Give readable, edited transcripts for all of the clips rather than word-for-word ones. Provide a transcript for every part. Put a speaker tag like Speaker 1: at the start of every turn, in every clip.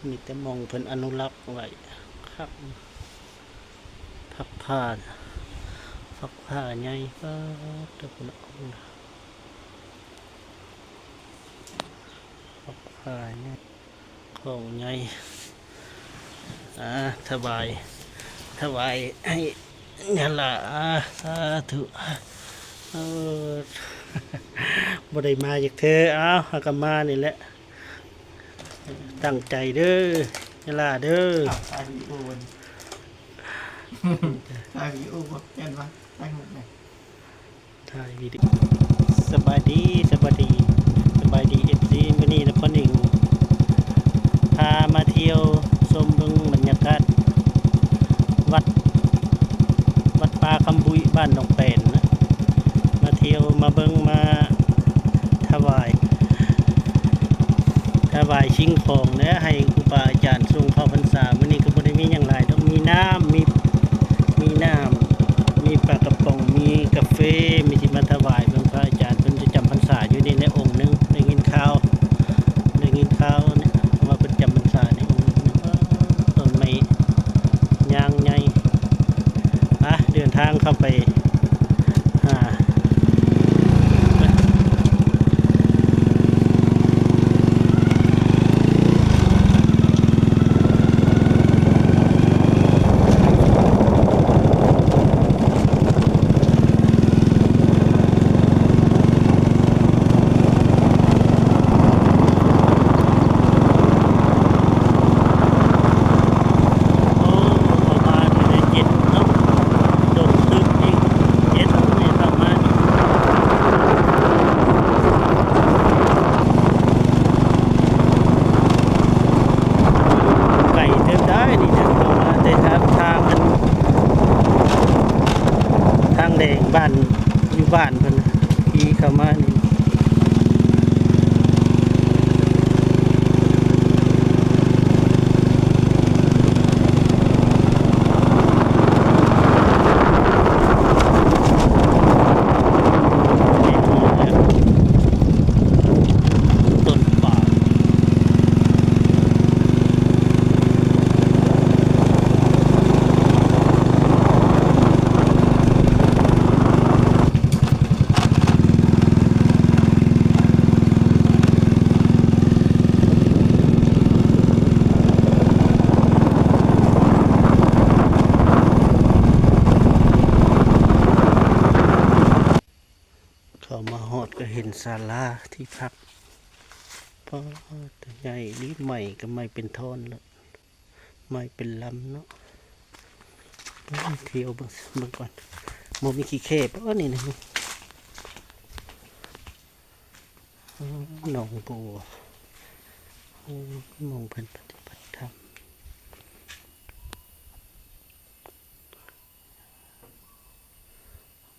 Speaker 1: มีแต่มองเพิ่นอนุรักษ์ไว้ครับพักผ้าพักผ้าใหญ่ก็ตะพุ่นพักผ้าใหญ่ของใหญ่ถวายให้นั่นล่ะสาธุเออบ่ได้มาจากเธอเอาหากนมานี่แหละตั้งใจเด้อนั่นล่ะเด้อ
Speaker 2: ถ่ายวีดีโอวันถ่ายวีดีโอบอกแกนว่าถ่ายหมดเลย
Speaker 1: ถ่ายวิดีโอสบายดีเอฟซีมื้อนี้นะพ่อหนิงพามาเที่ยวชมเบิ่งบรรยากาศวัดป่าคำบุยบ้านหนองแปนนะมาเที่ยวมาเบิ่งมาถวายชิงของนะให้ครูบาอาจารย์ทรงเข้าพรรษามื้อนี้ก็บ่ได้มีหยังหลายดอกมีน้ำมีปลากระป๋องมีกาแฟมีที่มาถวายเพิ่นพระอาจารย์เพิ่นจะจำพรรษาอยู่นี่ในองค์หนึงได้ยินข่าวเนี่ยว่าเพิ่นจำพรรษาในองค์หนึงต้นไม้ยางใหญ่เดินทางเข้าไปหาบ้านอยู่บ้านเพิ่นขี่เข้ามานี่ต้นป่าเข้ามาฮอดก็เห็นศาลาที่พักพอแต่ใหญ่ดีใหม่ก็ไม่เป็นท่อนแล้วไม่เป็นลำเนาะเที่ยวเบิ่งก่อนมมีขี้เข็บนี่นะหนองบัวมองเพิ่นปฏิบัติธรรม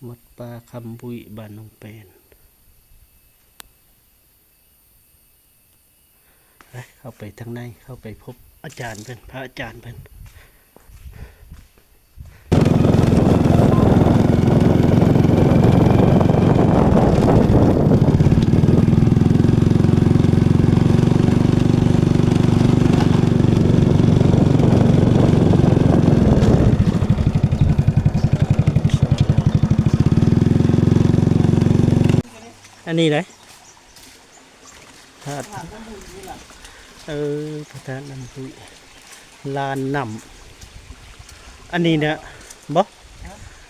Speaker 1: วัดป่าคำบุยบ้านหนองแปนเข้าไปทางในเข้าไปพบอาจารย์เพิ่นพระอาจารย์เพิ่นอันนี้เลยพระธาตุน้ำพุยลานน้ำอันนี้เนี่ยบ่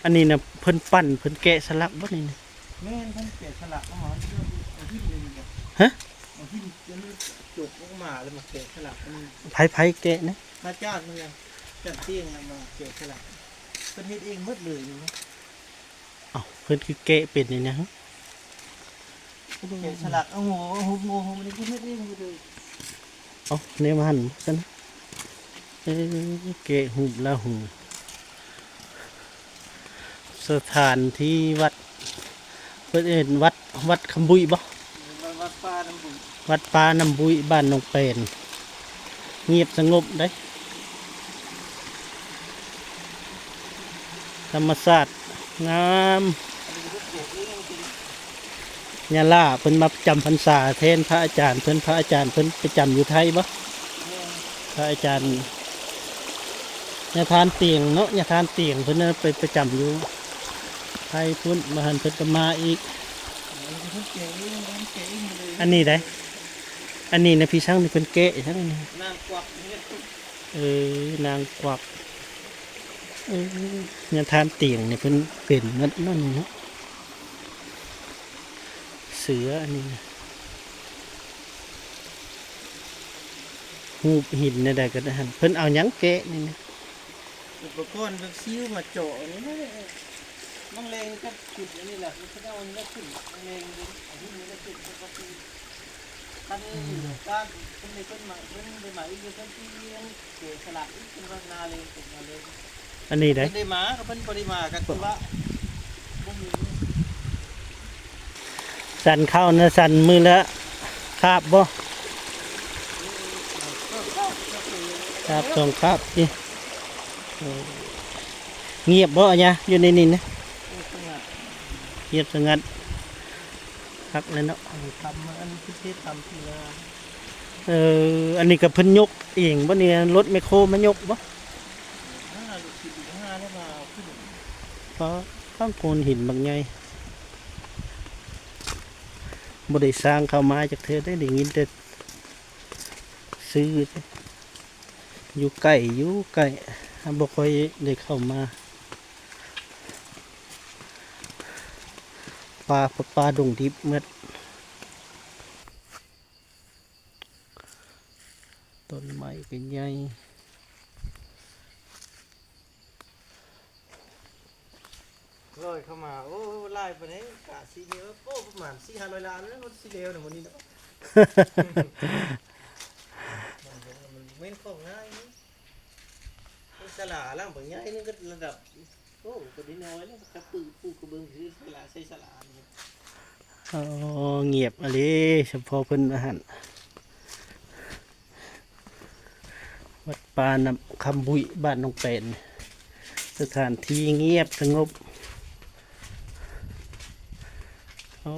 Speaker 1: อันนี้เนี่ยเพิ่นปั้นเพิ่นแกะสลักบ่นี่นะ
Speaker 2: แม่นท่านแกะสลักเอาหมอนเอาที่หนึ่งเนี่ย
Speaker 1: ฮะ
Speaker 2: เอาที่จะมีจกออกมาแล้วมาแกะสลักมัน
Speaker 1: ไผแกะนะ
Speaker 2: พระเจ้าเมืองจัดเตียงมาแกะสลักเป็นเฮ็ดเองหมดเลยนี่นะ
Speaker 1: เพิ่นคือแกะเป็นนี่นะ
Speaker 2: แกะสลักเอาหัวหุบมันนี่คือเฮ็ดเองเลย
Speaker 1: เนี่ยมันกันเกะหุบละหูสถานที่วัดเพื่อนวัดคำบุยบ่
Speaker 2: วัดป่าน้ำบุย
Speaker 1: บ้านหนองแปนเงียบสงบได้ธรรมศาสตร์งามญาล่าเพิ่นมาจำพรรษาแทนพระอาจารย์เพิ่นไปจำอยู่ไทยบ่ พระอาจารย์ยาทานเตียงเนาะยาทานเตียงเพิ่นน่ะไปประจำอยู่ไทยพุ่นมาหันเพิ่นก็มาอีก
Speaker 2: เพิ่นเก่งเองเพิ่นเก่งเองเลย
Speaker 1: อันนี้ได้อันนี้นะพี่ช่างนี่เพิ่นแกะช่างนี่
Speaker 2: นางกวักเนี่ย
Speaker 1: นางกวักยาทานเตียงนี่เพิ่นเป็นนั่นนั่นเนาะเสืออันนี้นะหูบหินนี่ได้ก็ได้หั่นเพิ่นเอาหยังแกะนี่นะ
Speaker 2: อุปกรณ์แบบซิ้วมาเจาะนี่นะมังเลงก็จุดอันนี้แหละมันก็เอาอันนี้ขึ้นมังเลงอันนี้มันก็จุดมันก็คือท่านการคนในคนใหม่คนใหม่อีกคนที่เลี้ยงเกี่ยวฉลาดอีกเป็นพัฒนาเลยเป็นมาเลย
Speaker 1: อันนี้ได้
Speaker 2: เป็นได้หมาก็เป็นปริมากันคือว่าบ่มี
Speaker 1: สั่นเข้านะสั่นมือละคาบบ่คาบสองคาบนี่เงียบบ่อะเนี่ยอยู่ในนี่นะเงียบสงัดคักเลยเนาะ
Speaker 2: ทำอันพิเศษทำทีละ
Speaker 1: อันนี้ก็เพิ่นยกเองบ่เนี่ยรถแมคโครมายกบ่
Speaker 2: ลูกศิษย์5ได้มาขึ้น
Speaker 1: เพราะข้างโคนหินบางใหญ่บ่ได้สร้างเข้ามาจากเธอได้ยินแต่ซื้ออยู่ใกล้บ่ค่อยได้เข้ามาปลาดงดิบเมื่อต้นไม้เป็นใหญ่
Speaker 2: ลอยเข้ามาโอ้ไล่ไปไหนกะสีเดียวโอ้ประมาณ400-500ล้านแล้วสีเดียวเนี่ยวันนี้เนาะมันเว้นของง่ายนี่สลาล่างบางใหญ่นี่ก็ระดับโอ้ก็ดีน้อยแล้วกระปูกระเบื้องคือสลาใช้สลานี่
Speaker 1: อ๋อเงียบอะไรเฉพาะเพิ่นอาหารวัดปานำคำบุยบ้านน้องเป็นสถานที่เงียบสงบโอ้